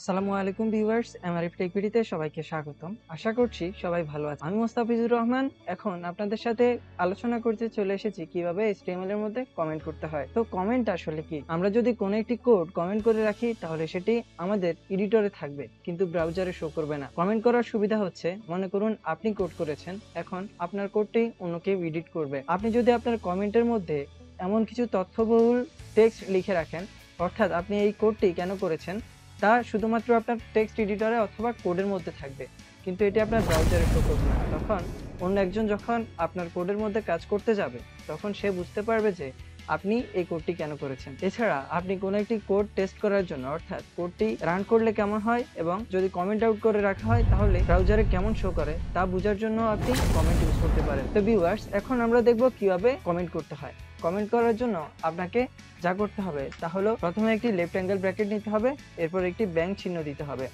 আসসালামু আলাইকুম viewers, MRF take ভিডিওতে সবাইকে স্বাগতম। আশা করছি সবাই ভালো আছেন। আমি মোস্তাফিজুর রহমান এখন আপনাদের সাথে আলোচনা করতে চলে এসেছি কিভাবে এইচটিএমএল এর মধ্যে কমেন্ট করতে হয়। তো কমেন্ট আসলে কি? আমরা যদি কোনো একটি কোড কমেন্ট করে রাখি তাহলে সেটি আমাদের এডিটরে থাকবে কিন্তু ব্রাউজারে শো করবে না। কমেন্ট করার সুবিধা হচ্ছে, মনে করুন আপনি কোড করেছেন, এখন আপনার কোডটি অন্য কেউ এডিট করবে। আপনি যদি আপনার কমেন্টের মধ্যে এমন কিছু তথ্যবহুল টেক্সট লিখে রাখেন, অর্থাৎ আপনি এই কোডটি কেন করেছেন তা শুধুমাত্র আপনার টেক্সট এডিটরে অথবা কোডের মধ্যে থাকবে, কিন্তু এটি আপনার ব্রাউজারে শো করবে না। তখন অন্য একজন যখন আপনার কোডের মধ্যে কাজ করতে যাবে তখন সে বুঝতে পারবে যে আপনি এই কোডটি কেন করেছেন। এছাড়া আপনি কোনো একটি কোড টেস্ট করার জন্য, অর্থাৎ কোডটি রান করলে কেমন হয় এবং যদি কমেন্ট আউট করে রাখা হয় তাহলে ব্রাউজারে কেমন শো করে তা বোঝার জন্য আপনি কমেন্ট ইউজ করতে পারেন। তো ভিউয়ার্স, এখন আমরা দেখব কিভাবে কমেন্ট করতে হয়। কমেন্ট করার জন্য আপনাকে যা করতে হবে তা হলো, প্রথমে একটি লেফট অ্যাঙ্গেল ব্র্যাকেট নিতে হবে, এরপর একটি ব্যাংক চিহ্ন দিতে হবে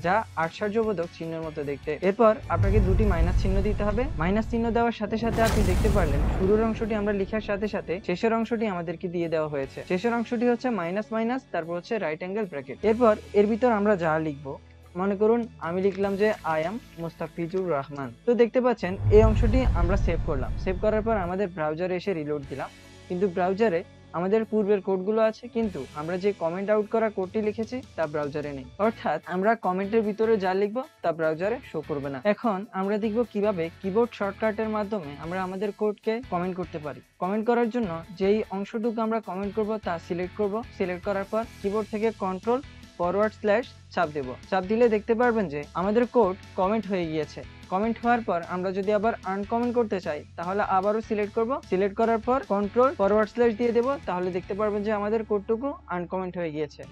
যা আশ্চর্যবোধক চিহ্নের মতো দেখতে। এরপর আপনাকে দুটি মাইনাস চিহ্ন দিতে হবে। মাইনাস চিহ্ন দেওয়ার সাথে সাথে আপনি দেখতে পারলেন শুরুর অংশটি আমরা লেখার সাথে সাথে শেষের অংশটি আমাদেরকে দিয়ে দেওয়া হয়েছে। শেষের অংশটি হচ্ছে মাইনাস মাইনাস, তারপর হচ্ছে রাইট অ্যাঙ্গেল ব্র্যাকেট। এরপর এর ভিতর আমরা যা লিখবো, মনে করুন আমি লিখলাম যে আই এম মুস্তাফিজুর রহমান। তো দেখতে পাচ্ছেন এই অংশটি আমরা সেভ করলাম। সেভ করার পর আমাদের ব্রাউজারে এসে রিলোড দিলাম, কিন্তু ব্রাউজারে আমাদের পূর্বের কোডগুলো আছে, কিন্তু আমরা যে কমেন্ট আউট করা কোডটি লিখেছি তা ব্রাউজারে নেই। অর্থাৎ আমরা কমেন্টের ভিতরে যা লিখবো তা ব্রাউজারে শো করবে না। এখন আমরা দেখব কিভাবে কিবোর্ড শর্টকাটের মাধ্যমে আমরা আমাদের কোডকে কমেন্ট করতে পারি। কমেন্ট করার জন্য যেই অংশটুকু আমরা কমেন্ট করব তা সিলেক্ট করব। সিলেক্ট করার পর কিবোর্ড থেকে কন্ট্রোল ফরওয়ার্ড স্ল্যাশ চাপ দেব। চাপ দিলে দেখতে পারবেন যে আমাদের কোড কমেন্ট হয়ে গিয়েছে। কমেন্ট হওয়ার পর আমরা যদি আবার আনকমেন্ট করতে চাই তাহলে আবারও সিলেক্ট করব। সিলেক্ট করার পর কন্ট্রোল ফরওয়ার্ড স্ল্যাশ দিয়ে দেব, তাহলে দেখতে পারবেন যে আমাদের কোডটুকু আনকমেন্ট হয়ে গিয়েছে।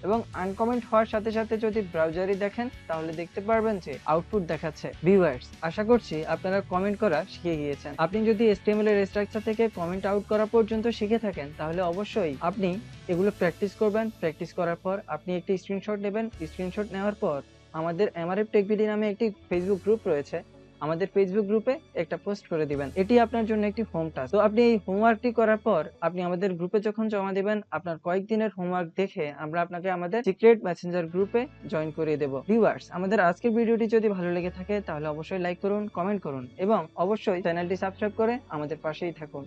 এবং আনকমেন্ট হওয়ার সাথে সাথে যদি ব্রাউজারে দেখেন তাহলে দেখতে পারবেন যে আউটপুট দেখাচ্ছে। ভিউয়ার্স, আশা করছি আপনারা কমেন্ট করা শিখে গিয়েছেন। আপনি যদি এইচটিএমএল এর স্ট্রাকচার থেকে কমেন্ট আউট করা পর্যন্ত শিখে থাকেন তাহলে অবশ্যই আপনি এগুলো প্র্যাকটিস করবেন। প্র্যাকটিস করার পর আপনি একটি স্ক্রিনশট নেবেন। স্ক্রিনশট নেওয়ার পর আমাদের এমআরএফ টেক ভিডি নামে একটি ফেসবুক গ্রুপ রয়েছে, আমাদের ফেসবুক গ্রুপে একটা পোস্ট করে দিবেন। এটি আপনার জন্য একটি হোম টাস্ক। তো আপনি এই হোমওয়ার্কটি করার পর আপনি আমাদের গ্রুপে যখন জমা দিবেন, আপনার কয়েকদিনের হোমওয়ার্ক দেখে আমরা আপনাকে আমাদের সিক্রেট মেসেঞ্জার গ্রুপে জয়েন করিয়ে দেব। ভিউয়ার্স, আমাদের আজকের ভিডিওটি যদি ভালো লেগে থাকে তাহলে অবশ্যই লাইক করুন, কমেন্ট করুন এবং অবশ্যই চ্যানেলটি সাবস্ক্রাইব করে আমাদের পাশেই থাকুন।